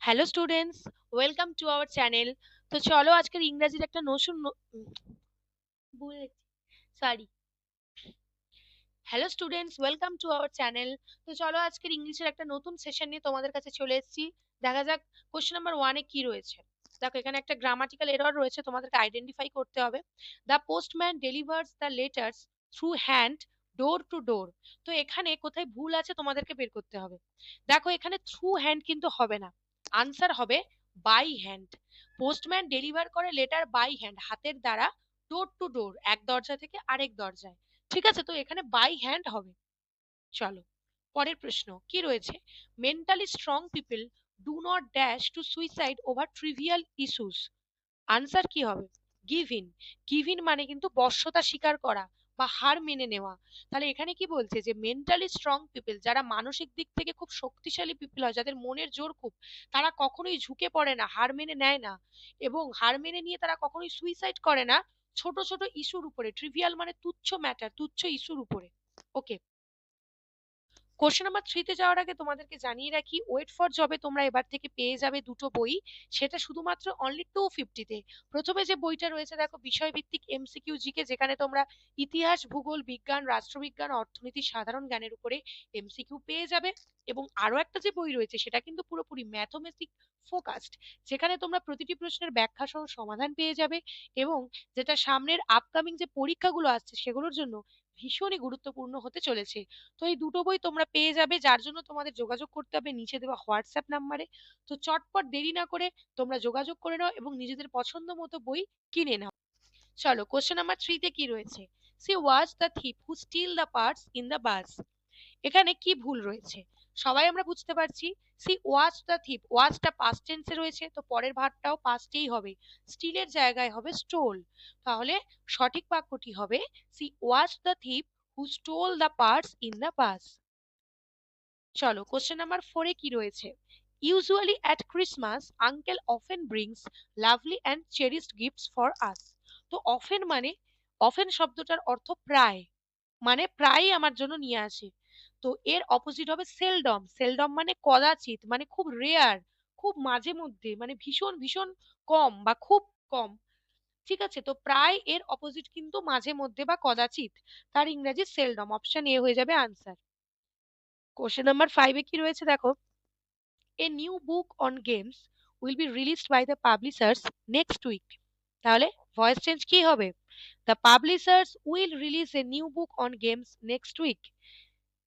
Hello students, welcome to our channel. তো চলো আজকের ইংরাজির একটা sorry hello students, welcome to our channel. তো চলো আজকের ইংলিশের একটা নতুন সেশন নিয়ে তোমাদের কাছে চলে এসেছি। দেখা যাক কোশ্চেন নাম্বার ওয়ানে কি রয়েছে। দেখো এখানে একটা গ্রামাটিক্যাল এরর রয়েছে, তোমাদেরকে আইডেন্টিফাই করতে হবে। The postman delivers the letters through hand, door to door. তো এখানে কোথায় ভুল আছে তোমাদেরকে বের করতে হবে। দেখো এখানে থ্রু হ্যান্ড কিন্তু হবে না, আনসার হবে বাই হ্যান্ড। পোস্টম্যান ডেলিভার করে লেটার বাই হ্যান্ড, হাতের দ্বারা, ডোর টু ডোর, এক দরজা থেকে আরেক দরজায়। ঠিক আছে, তো এখানে বাই হ্যান্ড হবে। চলো পরের প্রশ্ন কি রয়েছে। Mentally strong people do not dash to suicide over trivial issues. Answer কি হবে? Give in. গিভ ইন মানে কিন্তু বশ্যতা স্বীকার করা বা হার মেনে নেওয়া। তাহলে এখানে কি বলছে যে মেন্টালি স্ট্রং পিপল, যারা মানসিক দিক থেকে খুব শক্তিশালী পিপল হয়, যাদের মনের জোর খুব, তারা কখনোই ঝুঁকে পড়ে না, হার মেনে নেয় না, এবং হার মেনে নিয়ে তারা কখনোই সুইসাইড করে না ছোট ছোট ইস্যুর উপরে। ট্রিভিয়াল মানে তুচ্ছ ম্যাটার, তুচ্ছ ইস্যুর উপরে। ওকে, কোশ্চেন নাম্বার থ্রিতে যাওয়ার আগে তোমাদেরকে জানিয়ে রাখি, ওয়েট ফর জবে তোমরা এবার থেকে পেয়ে যাবে দুটো বই, সেটা শুধুমাত্র অনলি 250-তে। প্রথমে যে বইটা রয়েছে দেখো, বিষয়ভিত্তিক এমসিকিউ জিকে, যেখানে তোমরা ইতিহাস, ভূগোল, বিজ্ঞান, রাষ্ট্রবিজ্ঞান, অর্থনীতি, সাধারণ জ্ঞানের উপরে এমসিকিউ পেয়ে যাবে। এবং আরো একটা যে বই রয়েছে সেটা কিন্তু পুরোপুরি ম্যাথমেটিক ফোকাসড, যেখানে তোমরা প্রতিটি প্রশ্নের ব্যাখ্যা সহ সমাধান পেয়ে যাবে, এবং যেটা সামনের আপকামিং যে পরীক্ষাগুলো আসছে সেগুলোর জন্য ভীষণই গুরুত্বপূর্ণ হতে চলেছে। তো এই দুটো বই তোমরা পেয়ে যাবে, যার জন্য তোমাদের যোগাযোগ করতে হবে নিচে দেওয়া হোয়াটসঅ্যাপ নাম্বারে। তো চটপট দেরি না করে তোমরা যোগাযোগ করে নাও এবং নিজেদের পছন্দ মতো বই কিনে নাও। চলো কোশ্চেন নাম্বার থ্রিতে কি রয়েছে। She was the thief who steal the parts in the bus. এখানে কি ভুল রয়েছে সবাই আমরা বুঝতে পারছি। সি ওয়াজ দ্য থিপ, ওয়াজটা পাস্ট টেন্সে রয়েছে, তো পরের ভাগটাও পাস্টেই হবে, স্টিলের জায়গায় হবে স্টোল। তাহলে সঠিক বাক্যটি হবে C was the thief who stole the parts in the বাস। চলো কোশ্চেন নাম্বার ফোরে কি রয়েছে। Usually at Christmas uncle often brings lovely and cherished gifts for us. তো অফেন মানে, অফেন শব্দটার অর্থ প্রায়, মানে প্রায়ই আমার জন্য নিয়ে আসে। তো এর অপোজিট হবে সেলডম। সেলডম মানে কদাচিৎ, মানে খুব রেয়ার, খুব মাঝে মধ্যে, মানে ভীষণ ভীষণ কম বা খুব কম। ঠিক আছে, তো প্রায় এর অপোজিট কিন্তু মাঝে মধ্যে বা কদাচিৎ, তার ইংরেজি সেলডম। অপশন এ হয়ে যাবে আনসার। কোশ্চেন নাম্বার ফাইভে কি রয়েছে দেখো। A new book on games will be released by the publishers next week. তাহলে ভয়েস চেঞ্জ কি হবে? The publishers will release a new book on games next week.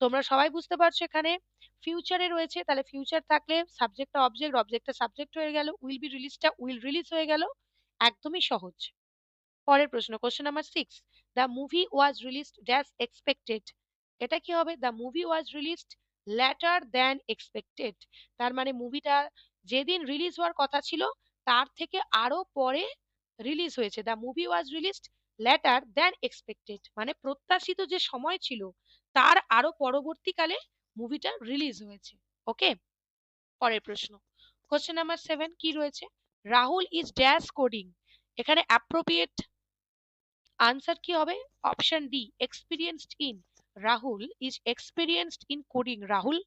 তোমরা সবাই বুঝতে পারছো এখানে ফিউচারে রয়েছে, তাহলে ফিউচার থাকলে সাবজেক্টটা অবজেক্ট, অবজেক্টটা সাবজেক্ট হয়ে গেল, উইল বি রিলিজটা উইল রিলিজ হয়ে গেল। একদমই সহজ। পরের প্রশ্ন question number six. The movie was released dash expected. এটা কি হবে? The movie was released later than expected. তার মানে মুভিটা যেদিন রিলিজ হওয়ার কথা ছিল তার থেকে আরো পরে রিলিজ হয়েছে। The movie was released later than expected মানে প্রত্যাশিত যে সময় ছিল তার আরো পরবর্তীকালে মুভিটা রিলিজ হয়েছে। ওকে, পরের প্রশ্ন কোশ্চেন নাম্বার সেভেন কি রয়েছে। Rahul is dash coding. এখানে অ্যাপ্রোপ্রিয়েট আনসার কি হবে? Option D, experienced in. Rahul is experienced in coding. Rahul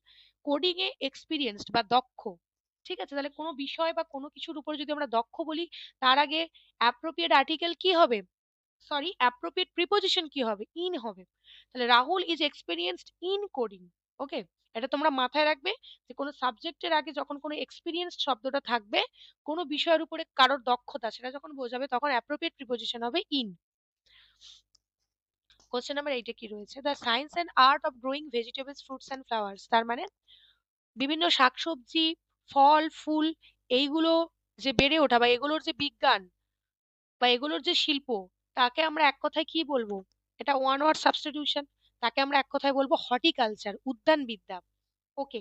coding A experienced বা দক্ষ। ঠিক আছে, তাহলে কোনো বিষয় বা কোনো কিছুর উপর যদি আমরা দক্ষ বলি, তার আগে অ্যাপ্রোপ্রিয়েট আর্টিকেল কি হবে, সরি অ্যাপ্রোপ্রিয়েট প্রিপোজিশন কি হবে? ইন হবে। তাহলে Rahul is experienced in coding. Okay, এটা তোমরা মাথায় রাখবে যে কোনো সাবজেক্টের আগে যখন কোনো এক্সপিরিয়েন্স শব্দটা থাকবে, কোনো বিষয়ের উপরে কারোর দক্ষতা সেটা যখন বোঝাবে, তখন অ্যাপ্রোপ্রিয়েট প্রিপোজিশন হবে ইন। কোশ্চেন নাম্বার এইটে কি রয়েছে। The science and art of growing vegetables, fruits and flowers. তার মানে বিভিন্ন শাকসবজি, ফল, ফুল, এইগুলো যে বেড়ে ওঠা বা এগুলোর যে বিজ্ঞান বা এগুলোর যে শিল্প, তাকে আমরা এক কথায় কি বলবো? এটা ওয়ান ওয়ার্ড সাবস্টিটিউশন, তাকে আমরা এক কথায় বলবো হর্টিকালচার, উদ্যান বিদ্যা। ওকে,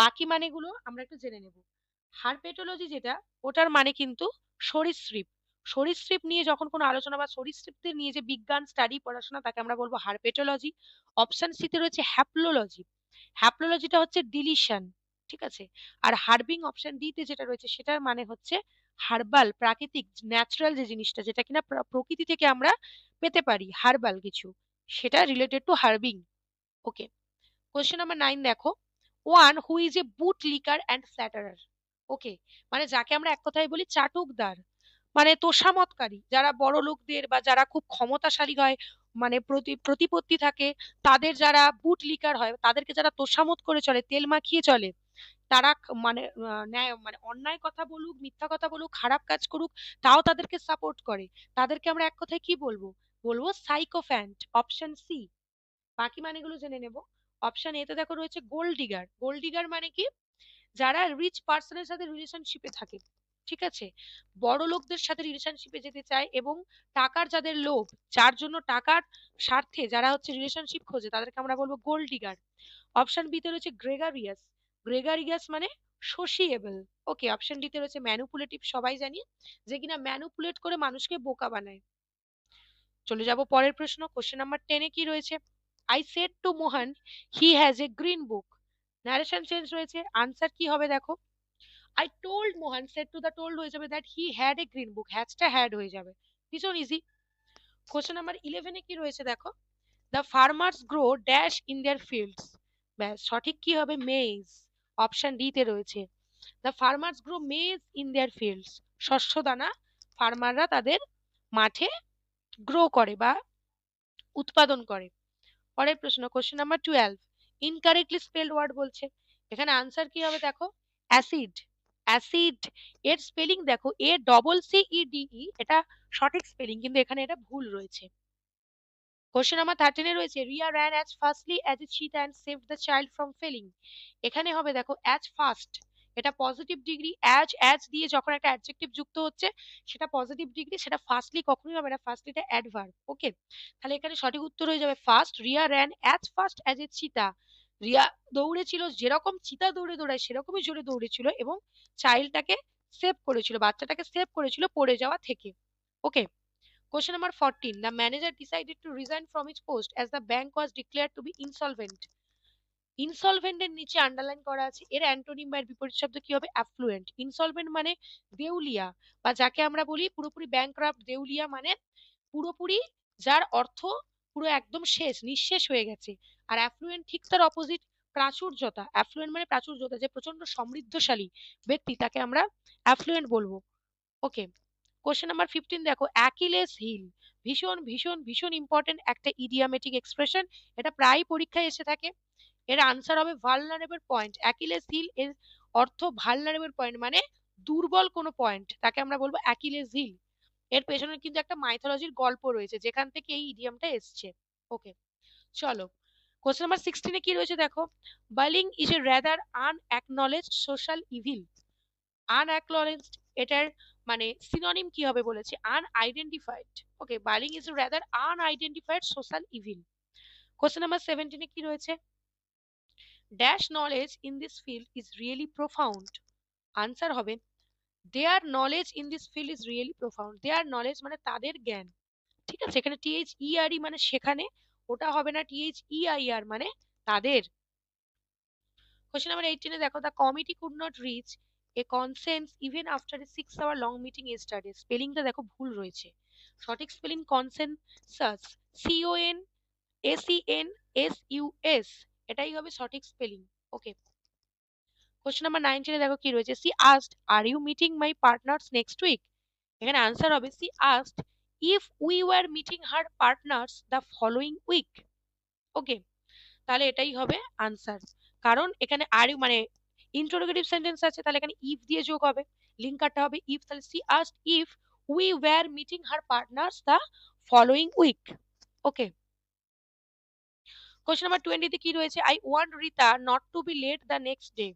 বাকি মানেগুলো আমরা একটু জেনে নেব। হারপেটোলজি যেটা, ওটার মানে কিন্তু সরীসৃপ। সরীসৃপ নিয়ে যখন কোনো আলোচনা বা সরীসৃপদের নিয়ে যে বিজ্ঞান স্টাডি পড়াশোনা, তাকে আমরা বলবো হারপেটোলজি। অপশন সিতে রয়েছে হ্যাপ্লোলজি। হ্যাপ্লোলজিটা হচ্ছে ডিলিশন। ঠিক আছে, আর হার্বিং অপশন ডি তে যেটা রয়েছে সেটার মানে হচ্ছে হার্বাল, প্রাকৃতিক, ন্যাচারাল যে জিনিসটা, যেটা কিনা প্রকৃতি থেকে আমরা পেতে পারি, হার্বাল কিছু, সেটা related to herbing. Okay, question number nine দেখো। One who is a boot licker and flatterer. Okay, মানে যাকে আমরা এক কথায় বলি চাটুকদার, মানে তোষামতকারী, যারা বড় লোকদের বা যারা খুব ক্ষমতাশালী হয়, মানে প্রতিপত্তি থাকে, তাদের যারা বুট লিকার হয়, তাদেরকে যারা তোষামত করে চলে, তেল মাখিয়ে চলে, তারা মানে ন্যায় মানে অন্যায় কথা বলুক, মিথ্যা কথা বলুক, খারাপ কাজ করুক, তাও তাদেরকে সাপোর্ট করে, তাদেরকে আমরা এক কথায় কি বলবো? বলবো সাইকোফ্যান্ট, অপশন সি। বাকি মানেগুলো জেনে নেব। অপশন এ তে দেখো রয়েছে গোল্ড ডিগার। গোল্ড ডিগার মানে কি? যারা রিচ পার্সনের সাথে রিলেশনশিপে থাকে, ঠিক আছে, বড় লোকদের সাথে রিলেশনশিপে যেতে চায় এবং টাকার যাদের লোভ, যার জন্য টাকার স্বার্থে যারা হচ্ছে রিলেশনশিপ খোঁজে, তাদেরকে আমরা বলবো গোল্ড ডিগার। অপশন বি তে রয়েছে গ্রেগারিয়াস। গ্রেগারিয়াস মানে সোশিয়েবল। ওকে, অপশন ডি তে রয়েছে ম্যানুপুলেটিভ, সবাই জানি, যে কিনা ম্যানুপুলেট করে মানুষকে বোকা বানায়। চলে যাব পরের প্রশ্ন, কোশ্চেন নাম্বার 10 এ কি রয়েছে? I said to Mohan he has a green book. Narration change রয়েছে, আনসার কি হবে দেখো। I told Mohan, said to the told হয়ে যাবে that he had a green book, হ্যাজটা হ্যাড হয়ে যাবে, ভীষণ ইজি। কোশ্চেন নাম্বার 11 এ কি রয়েছে দেখো। The farmers grow dash in their fields. ব্যাস, সঠিক কি হবে? মেজ। অপশন ডি তে রয়েছে the farmers grow maize in their fields. শস্য দানা ফার্মাররা তাদের মাঠে গ্রো করে বা উৎপাদন করে। পরের প্রশ্ন, question number 12, incorrectly spelled word বলছে, এখানে আনসার কি হবে দেখো। অ্যাসিড। অ্যাসিড এর স্পেলিং দেখো, ACCEDE, এটা সঠিক স্পেলিং, কিন্তু এখানে এটা ভুল রয়েছে। কোশ্চেন নাম্বার 13 এ রয়েছে Riya ran as fastly as a cheetah and saved the child from falling। এখানে হবে দেখো as fast, এটা পজিটিভ ডিগ্রি, as দিয়ে যখন একটা অ্যাডজেক্টিভ যুক্ত হচ্ছে সেটা পজিটিভ ডিগ্রি, সেটা ফাস্টলি কখনোই হবে না, ফাস্টলিটা অ্যাডভার্ব। ওকে, তাহলে এখানে সঠিক উত্তর হয়ে যাবে fast. Riya ran as fast as a cheetah। Riya দৌড়েছিল যেরকম চিতা দৌড়ে দৌড়ায় সেরকমই জোরে দৌড়েছিল এবং চাইল্ডটাকে সেভ করেছিল, বাচ্চাটাকে সেভ করেছিল পড়ে যাওয়া থেকে। ওকে, question number 14, the manager decided to resign from his post as the bank was declared to be insolvent। Insolvent এর নিচে আন্ডারলাইন করা আছে, এর অ্যান্টোনিম বা এর বিপরীত শব্দ কি হবে? অ্যাফ্লুয়েন্ট। ইনসলভেন্ট মানে দেউলিয়া, বা যাকে আমরা বলি পুরোপুরি ব্যাংক্রাফট। দেউলিয়া মানে পুরোপুরি যার অর্থ পুরো একদম শেষ, নিঃশেষ হয়ে গেছে। আর অ্যাফ্লুয়েন্ট ঠিক তার অপোজিট, প্রাচুর্যতা। অ্যাফ্লুয়েন্ট মানে প্রাচুর্যতা, যে প্রচন্ড সমৃদ্ধশালী ব্যক্তি, তাকে আমরা অ্যাফ্লুয়েন্ট বলবো। ওকে, কোশ্চেন নাম্বার 15 দেখো, অ্যাকিলেস হিল। ভীষণ ভীষণ ভীষণ ইম্পর্টেন্ট একটা ইডিয়ামেটিক এক্সপ্রেশন, এটা প্রায় পরীক্ষায় এসে থাকে। এর আনসার হবে ভালনারেবল পয়েন্ট। অ্যাকিলেস হিল এর অর্থ ভালনারেবল পয়েন্ট, মানে দুর্বল কোনো পয়েন্ট, তাকে আমরা বলবো অ্যাকিলেস হিল। এর পেছনে কিন্তু একটা মাইথোলজির গল্প রয়েছে যেখান থেকে এই ইডিয়ামটা এসছে। ওকে, চলো কোশ্চেন নাম্বার 16 এ কি রয়েছে দেখো। Bullying is a rather unacknowledged social evil. Unacknowledged এটার মানে সিনোনিম কি হবে বলেছে? Unidentified. Okay, bullying is rather unidentified social evil. Question number 17 এ কি রয়েছে? Dash knowledge in this field is really profound. Answer হবে their knowledge in this field is really profound. Their knowledge মানে তাদের জ্ঞান, ঠিক আছে, এখানে THERE মানে সেখানে, ওটা হবে না THEIR মানে তাদের। কোশ্চেন নাম্বার 18 এ দেখো, the committee could not reach a consensus even after a 6 hour long meeting yesterday। স্পেলিংটা দেখো ভুল রয়েছে, সঠিক স্পেলিং কনসেনসাস, CONSENSUS, এটাই হবে সঠিক স্পেলিং। ওকে, কোশ্চেন নাম্বার 19 এ দেখো কি রয়েছে। She asked are you meeting my partners next week. এখানে আনসার হবে she asked if we were meeting her partners the following week. Okay, তাহলে এটাই হবে আনসার, কারণ এখানে আর ইউ মানে ইন্টারোগেটিভ সেন্টেন্স আছে, তাহলে এখানে ইফ দিয়ে যোগ হবে, লিঙ্কারটা হবে ইফ, তাহলে she asked if we were meeting her partners the following week. Okay, question number 20 তে কি রয়েছে? I want Rita not to be late the next day.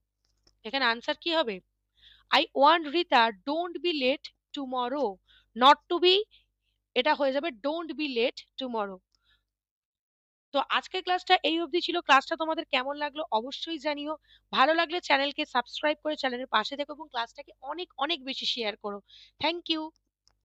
এখানে আনসার কি হবে? I want Rita don't be late tomorrow. Not to be এটা হয়ে যাবে don't be late tomorrow. তো আজকের ক্লাসটা এই অবধি ছিল। ক্লাসটা তোমাদের কেমন লাগলো অবশ্যই জানিও। ভালো লাগলে চ্যানেলকে সাবস্ক্রাইব করে চ্যানেলের পাশে থেকো এবং ক্লাসটাকে অনেক অনেক বেশি শেয়ার করো। Thank you.